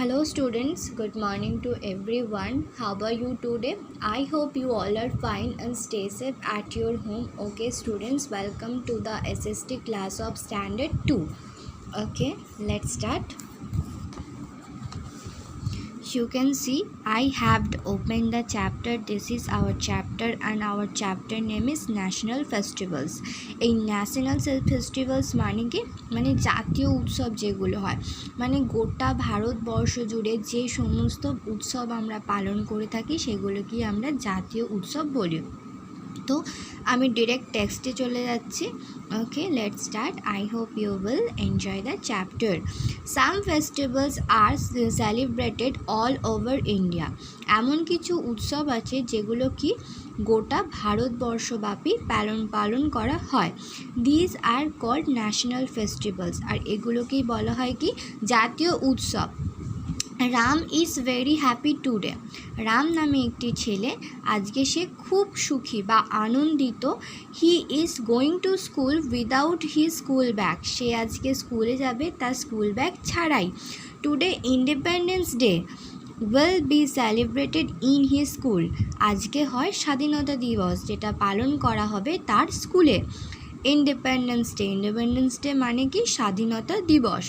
Hello students, good morning to everyone. How are you today? I hope you all are fine and stay safe at your home. Okay students, welcome to the SST class of standard 2. Okay, let's start. You can see I have opened the chapter. This is our chapter and our chapter name is National Festivals. এই national festivals মানে কি, মানে জাতীয় উৎসব যেগুলো হয়, মানে গোটা ভারতবর্ষ জুড়ে যে সমস্ত উৎসব আমরা পালন করে থাকি সেগুলোকে আমরা জাতীয় উৎসব বলি। তো আমি ডিরেক্ট টেক্সটে চলে যাচ্ছি। Okay, let's start. I hope you will enjoy the chapter. Some festivals are celebrated all over India. এমন কিছু উৎসব আছে যেগুলো কি গোটা ভারতবর্ষব্যাপী পালন করা হয়। These are called national festivals, আর এগুলোকেই বলা হয় কি জাতীয় উৎসব। Ram is very happy today. Ram নামে একটি ছেলে, আজকে সে খুব সুখী বা আনন্দিত। He is going to school without his school bag. সে আজকে স্কুলে যাবে তার স্কুল ব্যাগ ছাড়াই। Today independence day will be celebrated in his school. আজকে হয় স্বাধীনতা দিবস, যেটা পালন করা হবে তার স্কুলে। ইন্ডিপেন্ডেন্স ডে মানে কি স্বাধীনতা দিবস।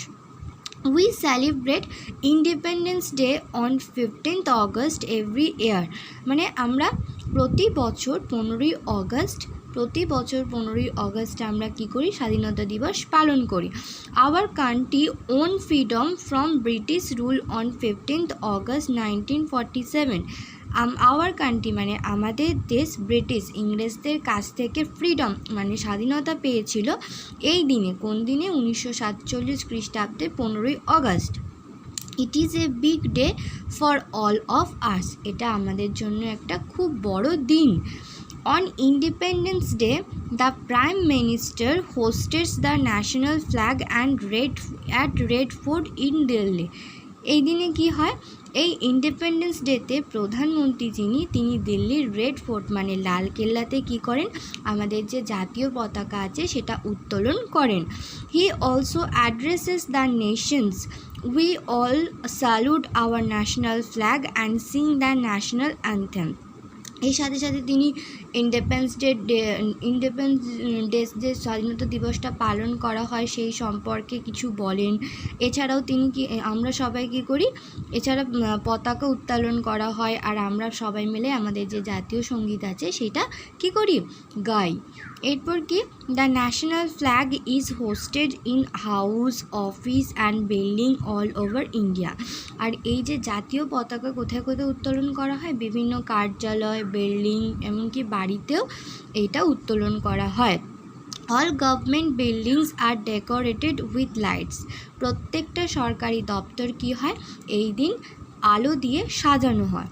We celebrate Independence Day on 15th August every year. মানে আমরা প্রতি বছর 15ই অগস্ট আমরা কি করি, স্বাধীনতা দিবস পালন করি। Our country own freedom from British rule on 15th August 1947. Our country মানে আমাদের দেশ ব্রিটিশ ইংরেজদের কাছ থেকে ফ্রিডম মানে স্বাধীনতা পেয়েছিল এই দিনে। কোন দিনে? 1947 খ্রিস্টাব্দে 15ই August. It is a big day for all of us. এটা আমাদের জন্য একটা খুব বড় দিন। On independence day the prime minister hoists the national flag and Red Fort in Delhi. এই দিনে কি হয়, এই ইন্ডিপেন্ডেন্স ডেতে প্রধানমন্ত্রী তিনি দিল্লির রেড ফোর্ট মানে লাল কেল্লাতে কী করেন, আমাদের যে জাতীয় পতাকা আছে সেটা উত্তোলন করেন। He also addresses the Nations. We all salute our national flag and sing the national anthem. এর সাথে সাথে তিনি ইন্ডিপেন্ডেন্স ডে যে স্বাধীনতা দিবসটা পালন করা হয় সেই সম্পর্কে কিছু বলেন। এছাড়াও তিনি আমরা সবাই কী করি, এছাড়া পতাকা উত্তোলন করা হয় আর আমরা সবাই মিলে আমাদের যে জাতীয় সঙ্গীত আছে সেটা কী করি, গাই। এরপর কি, the national flag is hoisted in house, office and building all over India. আর এই যে জাতীয় পতাকা কোথায় কোথায় উত্তোলন করা হয়, বিভিন্ন কার্যালয়, বিল্ডিং, এমনকি বাড়িতেও এইটা উত্তোলন করা হয়। All government buildings are decorated with lights. প্রত্যেকটা সরকারি দপ্তর কি হয়, এই দিন আলো দিয়ে সাজানো হয়।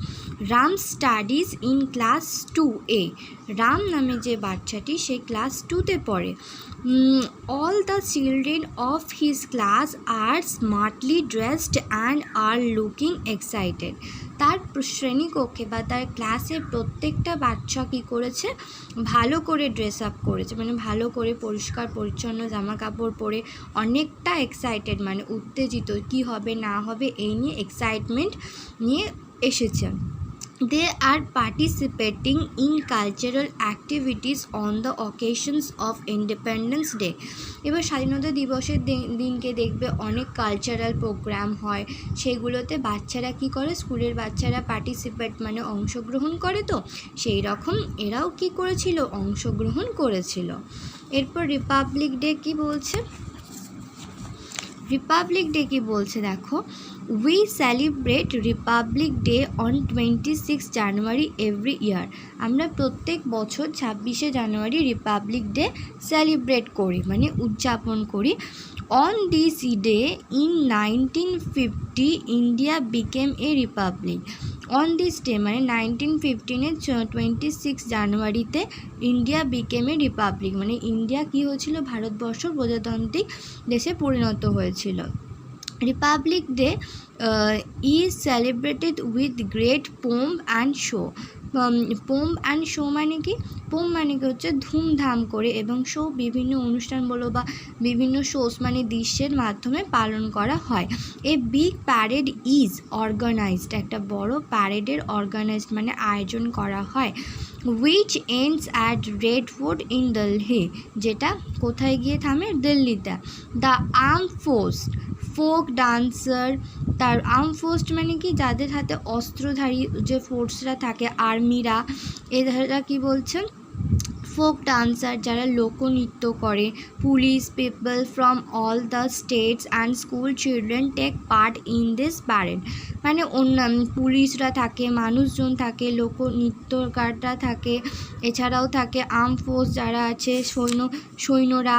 Ram studies in class 2A। Ram নামে যে বাচ্চাটি সে ক্লাস 2তে পড়ে। All the children of his class are smartly dressed and are looking excited. তার শ্রেণীকক্ষে বা তার ক্লাসে প্রত্যেকটা বাচ্চা কী করেছে, ভালো করে ড্রেস আপ করেছে, মানে ভালো করে পরিষ্কার পরিচ্ছন্ন জামা কাপড় পরে অনেকটা এক্সাইটেড মানে উত্তেজিত, কি হবে না হবে এই নিয়ে এক্সাইটমেন্ট নিয়ে এসেছে। They are participating in cultural activities on the occasions of Independence Day. এবার স্বাধীনতা দিবসের দিনকে দেখবে অনেক কালচারাল প্রোগ্রাম হয়, সেগুলোতে বাচ্চারা কি করে, স্কুলের বাচ্চারা পার্টিসিপেট মানে অংশগ্রহণ করে। তো সেই রকম এরাও কি করেছিল, অংশগ্রহণ করেছিল। এরপর রিপাবলিক ডে কি বলছে, দেখো। We celebrate republic day on 26 January every year. আমরা প্রত্যেক বছর 26শে জানুয়ারি রিপাবলিক ডে সেলিব্রেট করি মানে উদযাপন করি। On this day in 1950 India became A Republic. On this day মানে 1915-এর 26 জানুয়ারিতে ইন্ডিয়া বিকেম এ রিপাবলিক মানে ইন্ডিয়া কী হয়েছিল, ভারতবর্ষ প্রজাতান্ত্রিক দেশে পরিণত হয়েছিল। Republic day is celebrated with great poem and show. Poem and show মানে কি, পোম মানে কি হচ্ছে ধুমধাম করে, এবং শো বিভিন্ন অনুষ্ঠান বলো বা বিভিন্ন শোস মানে দৃশ্যের মাধ্যমে পালন করা হয়। A big parade is organized, একটা বড় প্যারেডের অর্গানাইজড মানে আয়োজন করা হয়। Which ends at Red Fort in Delhi, যেটা কোথায় গিয়ে থামে, দিল্লিতে। The arm force folk dancer, তার আর্ম ফোর্স মানে কি, যাদের হাতে অস্ত্রধারী যে ফোর্সরা থাকে, আর্মিরা, এরা কি বলছে, ফোক ডান্সার যারা লোকনৃত্য করে, police people from all the states and school children take part in this parade, মানে অন্যান্য পুলিশরা থাকে, মানুষজন থাকে, লোকনৃত্যকাররা থাকে, এছাড়াও থাকে আর্ম ফোর্স যারা আছে, সৈন্যরা,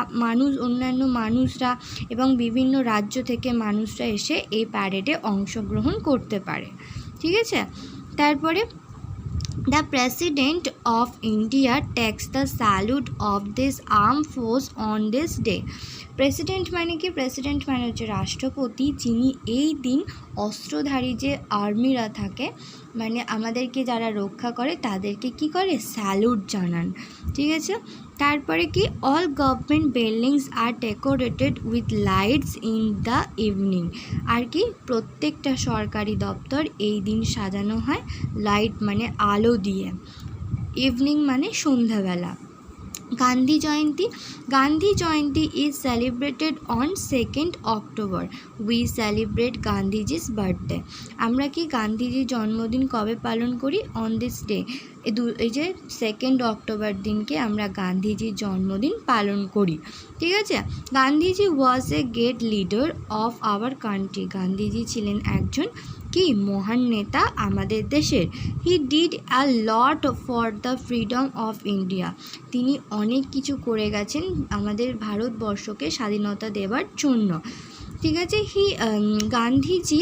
অন্যান্য মানুষরা, এবং বিভিন্ন রাজ্য থেকে মানুষরা এসে এই প্যারেডে অংশগ্রহণ করতে পারে। ঠিক আছে, তারপরে The President of India takes the salute of this armed force on this day. President মানে কি, প্রেসিডেন্ট মানে হচ্ছে রাষ্ট্রপতি, যিনি এই দিন অস্ত্রধারী যে আর্মিরা থাকে, মানে আমাদেরকে যারা রক্ষা করে তাদেরকে কি করে, স্যালুট জানান। ঠিক আছে, তারপরে কি, all government buildings are decorated with lights in the evening, আর কি প্রত্যেকটা সরকারি দপ্তর এই দিন সাজানো হয় লাইট মানে আলো দিয়ে। ইভিনিং মানে সন্ধ্যাবেলা। Gandhi Jayanti, Gandhi Jayanti is celebrated on 2nd October. We celebrate Gandhiji's birthday. আমরা কি গান্ধীজির জন্মদিন কবে পালন করি, অন দিস ডে, এই যে 2nd October দিনকে আমরা গান্ধীজির জন্মদিন পালন করি। ঠিক আছে, Gandhiji was a great leader of our country, Gandhiji ছিলেন একজন কি, মহান নেতা আমাদের দেশের। He did a lot for the freedom of India, তিনি অনেক কিছু করে গেছেন আমাদের ভারতবর্ষকে স্বাধীনতা দেওয়ার জন্য। ঠিক আছে, Gandhiji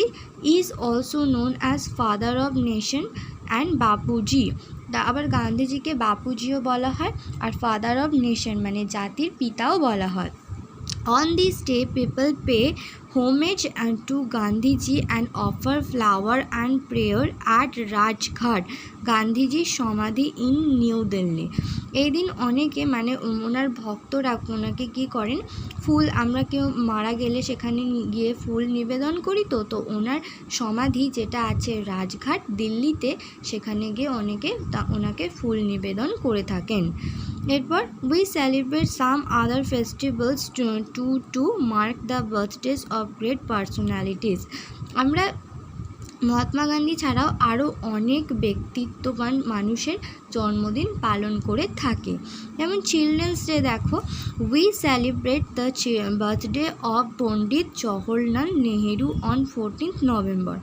is also known as father of nation and Bapuji, আবার গান্ধীজিকে বাপুজিও বলা হয়, আর ফাদার অফ নেশন মানে জাতির পিতাও বলা হয়। On this day, people pay homage to Gandhiji and offer flower and prayer at Rajghat, গান্ধীজির সমাধি ইন নিউ দিল্লি। এই দিন অনেকে মানে ওনার ভক্তরা ওনাকে কী করেন, ফুল, আমরা কেউ মারা গেলে সেখানে গিয়ে ফুল নিবেদন করি, তো ওনার সমাধি যেটা আছে রাজঘাট দিল্লিতে, সেখানে গিয়ে অনেকে ওনাকে ফুল নিবেদন করে থাকেন। এরপর we celebrate some other festivals to mark the birthdays of great personalities, আমরা মহাত্মা গান্ধী ছাড়াও আরও অনেক ব্যক্তিত্ববান মানুষের জন্মদিন পালন করে থাকে। যেমন চিলড্রেন্স ডে, দেখো, we celebrate the birthday of Pandit Jawaharlal Nehru on 14th November,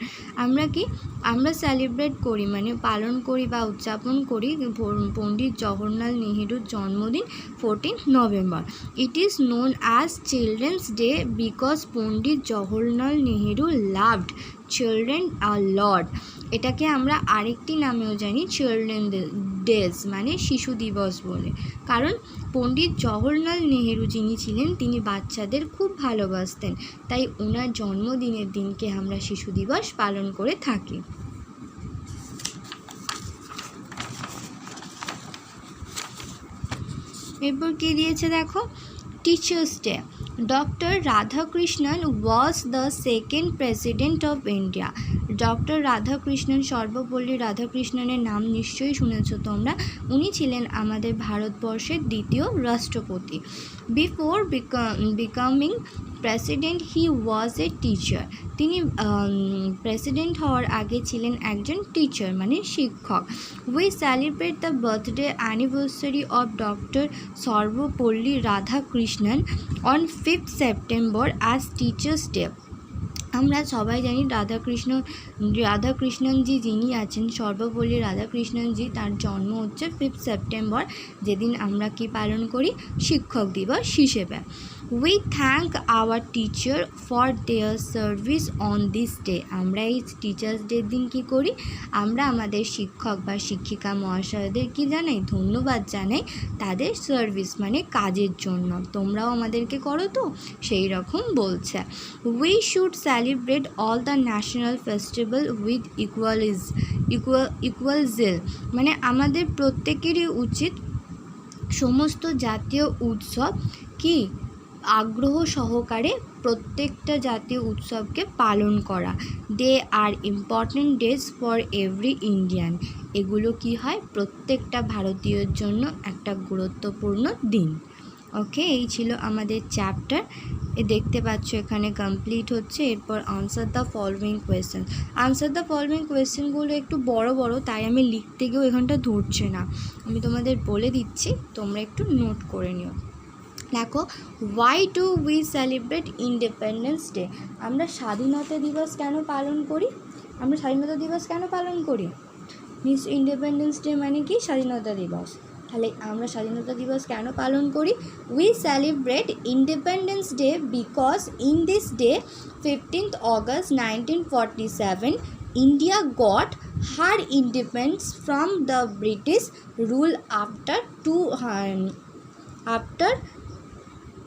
আমরা সেলিব্রেট করি মানে পালন করি বা উদযাপন করি পণ্ডিত জওহরলাল নেহেরুর জন্মদিন 14th November. It is known as children's day because Pandit Jawaharlal Nehru loved children a lot, এটাকে আমরা আরেকটি নামেও জানি চিলড্রেন ডেজ মানে শিশু দিবস বলে, কারণ পণ্ডিত জওহরলাল নেহেরু যিনি ছিলেন তিনি বাচ্চাদের খুব ভালোবাসতেন, তাই ওনার জন্মদিনের দিনকে আমরা শিশু দিবস পালন করে থাকি। এরপর কী দিয়েছে দেখো, teachers day, doctor Radhakrishnan was the second president of India, doctor Radhakrishnan, Sarvepalli রাধাকৃষ্ণনের নাম নিশ্চয়ই শুনেছ তোমরা, উনি ছিলেন আমাদের ভারতবর্ষের দ্বিতীয় রাষ্ট্রপতি। Before becoming president he was a teacher, তিনি প্রেসিডেন্ট হওয়ার আগে ছিলেন একজন টিচার মানে শিক্ষক। We celebrate the birthday anniversary of doctor Sarvepalli Radhakrishnan on 5th September as teachers day, আমরা সবাই জানি রাধাকৃষ্ণনজি যিনি আছেন সর্বপল্লী রাধাকৃষ্ণনজি, তার জন্ম হচ্ছে 5th September, যেদিন আমরা কি পালন করি, শিক্ষক দিবস হিসেবে। We thank our teacher for their service on this day. আমরা এই টিচার্স ডের দিন কী করি? আমরা আমাদের শিক্ষক বা শিক্ষিকা মহাশয়দের কি জানাই? ধন্যবাদ জানাই তাদের সার্ভিস মানে কাজের জন্য। তোমরাও আমাদেরকে করো তো, সেই রকম বলছে। We should celebrate all the national festival with equal zeal, মানে আমাদের প্রত্যেকেরই উচিত সমস্ত জাতীয় উৎসব কি আগ্রহ সহকারে প্রত্যেকটা জাতীয় উৎসবকে পালন করা। They are important days for every Indian, এগুলো কি হয়? প্রত্যেকটা ভারতীয়র জন্য একটা গুরুত্বপূর্ণ দিন। ওকে, এই ছিল আমাদের চ্যাপ্টার। দেখতে পাচ্ছ এখানে কমপ্লিট হচ্ছে। এরপর answer the following question. Answer the following কোয়েশ্চেনগুলো একটু বড় বড়, তাই আমি লিখতে গিয়েও এখানটা ধরছে না, আমি তোমাদের বলে দিচ্ছি, তোমরা একটু নোট করে নিও। দেখো, Y do we celebrate independence day? আমরা স্বাধীনতা দিবস কেন পালন করি? আমরা স্বাধীনতা দিবস কেন পালন করি? মিস ইন্ডিপেন্ডেন্স ডে মানে কি? স্বাধীনতা দিবস। তাহলে আমরা স্বাধীনতা দিবস কেন পালন করি? We celebrate independence day because in this day 15th August 1947 India got her independence from the British rule after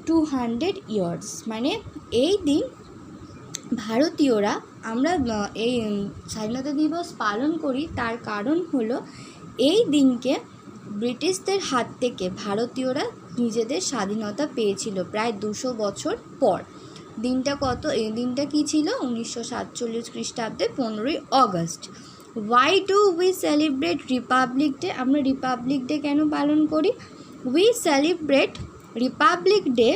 200 years। মানে এই দিন ভারতীয়রা আমরা এই স্বাধীনতা দিবস পালন করি, তার কারণ হলো এই দিনকে ব্রিটিশদের হাত থেকে ভারতীয়রা নিজেদের স্বাধীনতা পেয়েছিল প্রায় 200 বছর পর। দিনটা কত? এই দিনটা কী ছিল? 1947 খ্রিস্টাব্দে 15ই August. Why do we celebrate republic day? আমরা রিপাবলিক ডে কেন পালন করি? We celebrate republic day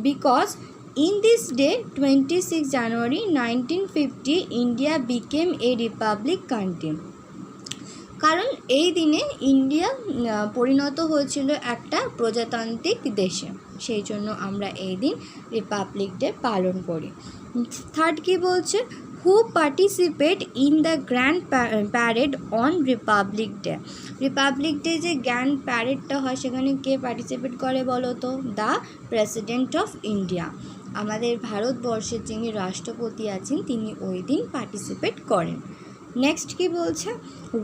because in this day 26 January 1950 India became a republic country। কারণ এই দিনে ইন্ডিয়া পরিণত হয়েছিল একটা প্রজাতান্ত্রিক দেশে, সেই জন্য আমরা এই দিন রিপাবলিক ডে পালন করি। থার্ড কি বলছে? হু participate in the grand parade on republic day? Republic day যে গ্র্যান্ড প্যারেডটা হয় সেখানে কে পার্টিসিপেট করে বলো তো? দ্য প্রেসিডেন্ট অফ ইন্ডিয়া, আমাদের ভারতবর্ষের যিনি রাষ্ট্রপতি আছেন তিনি ওই দিন পার্টিসিপেট করেন। নেক্সট কি বলছে?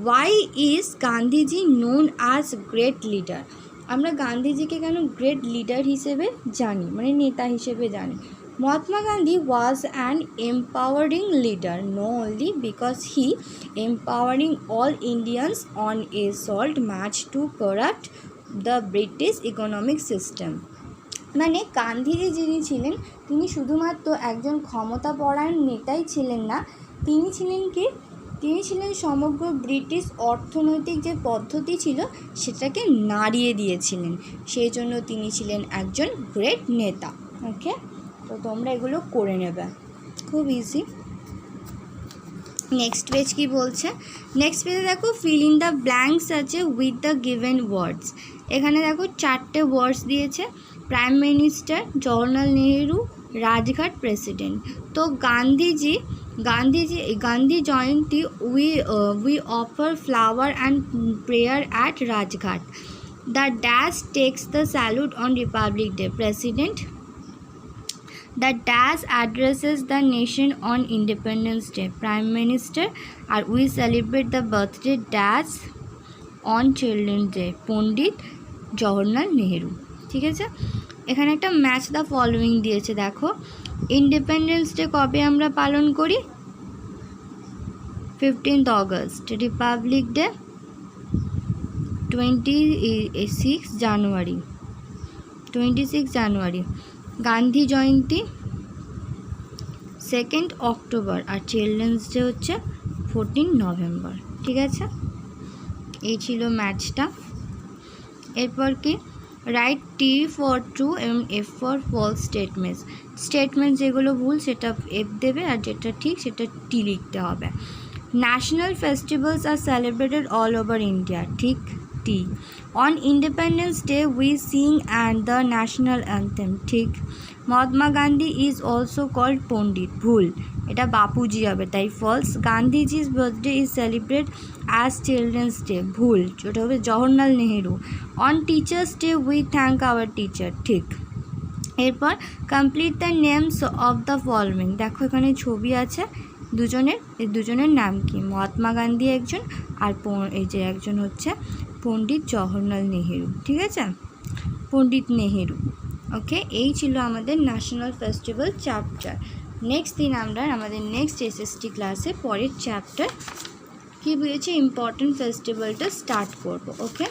Why is Gandhiji known as great leader? আমরা গান্ধীজিকে কেন গ্রেট লিডার হিসেবে জানি, মানে নেতা হিসেবে জানি? Mahatma Gandhi was an empowering leader no only because he empowering all Indians on a salt march to corrupt the British economic system. মানে গান্ধীজি যিনি ছিলেন তিনি শুধুমাত্র একজন ক্ষমতাপরায়ণ নেতাই ছিলেন না, তিনি ছিলেন কি? তিনি ছিলেন সমগ্র ব্রিটিশ অর্থনৈতিক যে পদ্ধতি ছিল সেটাকে নাড়িয়ে দিয়েছিলেন, সেই জন্য তিনি ছিলেন একজন গ্রেট নেতা। ওকে, তো তোমরা এগুলো করে নেবে, খুব ইজি। নেক্সট পেজ কি বলছে? নেক্সট পেজে দেখো, ফিল ইন দ্য ব্ল্যাঙ্কস আছে উইথ দ্য গিভেন ওয়ার্ডস। এখানে দেখো 4টে ওয়ার্ডস দিয়েছে, prime minister, Jawaharlal Nehru, Rajghat, president. তো Gandhi Jayanti we offer flower and prayer at Rajghat. The dash takes the salute on republic day, president. The dash addresses the nation on Independence Day, Prime Minister, and we celebrate the birthday dash on Children's Day, পণ্ডিত জওহরলাল নেহেরু। ঠিক আছে, এখানে একটা match the following দিয়েছে। দেখো, independence day কবে আমরা পালন করি? 15th August। রিপাবলিক ডে 26 জানুয়ারি। গান্ধী জয়ন্তী 2nd অক্টোবর, আর চিলড্রেন্স ডে হচ্ছে 14 নভেম্বর। ঠিক আছে, এই ছিল ম্যাচটা। এরপর কি? রাইট টি ফর ট্রু এবং এফ ফর ফলস স্টেটমেন্টস যেগুলো ভুল সেটা এফ দেবে, আর যেটা ঠিক সেটা টি লিখতে হবে। National festivals are celebrated all over India, ঠিক T. On independence day we sing and the national anthem, ঠিক। Mahatma Gandhi is also called Pandit, ভুল, এটা বাপুজি হবে, তাই ফলস। গান্ধীজির birthday is celebrate as children's day, ভুল, ওটা হবে Jawaharlal Nehru. On teachers day we thank our teacher, ঠিক। এরপর complete the names of the following. দেখো এখানে ছবি আছে দুজনের নাম কি, মহাত্মা গান্ধী একজন আর এই যে একজন হচ্ছে পণ্ডিত জওহরলাল নেহেরু, ঠিক আছে, পণ্ডিত নেহেরু। ওকে, এই ছিল আমাদের ন্যাশনাল ফেস্টিভ্যাল চ্যাপ্টার। নেক্সট দিন আমরা আমাদের নেক্সট এসএসটি ক্লাসে পরের চ্যাপ্টার কী বুঝেছি ইম্পর্টেন্ট ফেস্টিভ্যালটা স্টার্ট করব। ওকে,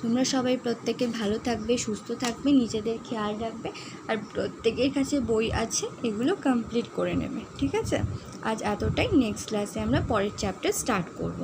তোমরা সবাই প্রত্যেকে ভালো থাকবে, সুস্থ থাকবে, নিজেদের খেয়াল রাখবে, আর প্রত্যেকের কাছে বই আছে এগুলো কমপ্লিট করে নেবে, ঠিক আছে। আজ এতটাই, নেক্সট ক্লাসে আমরা পরের চ্যাপ্টার স্টার্ট করব।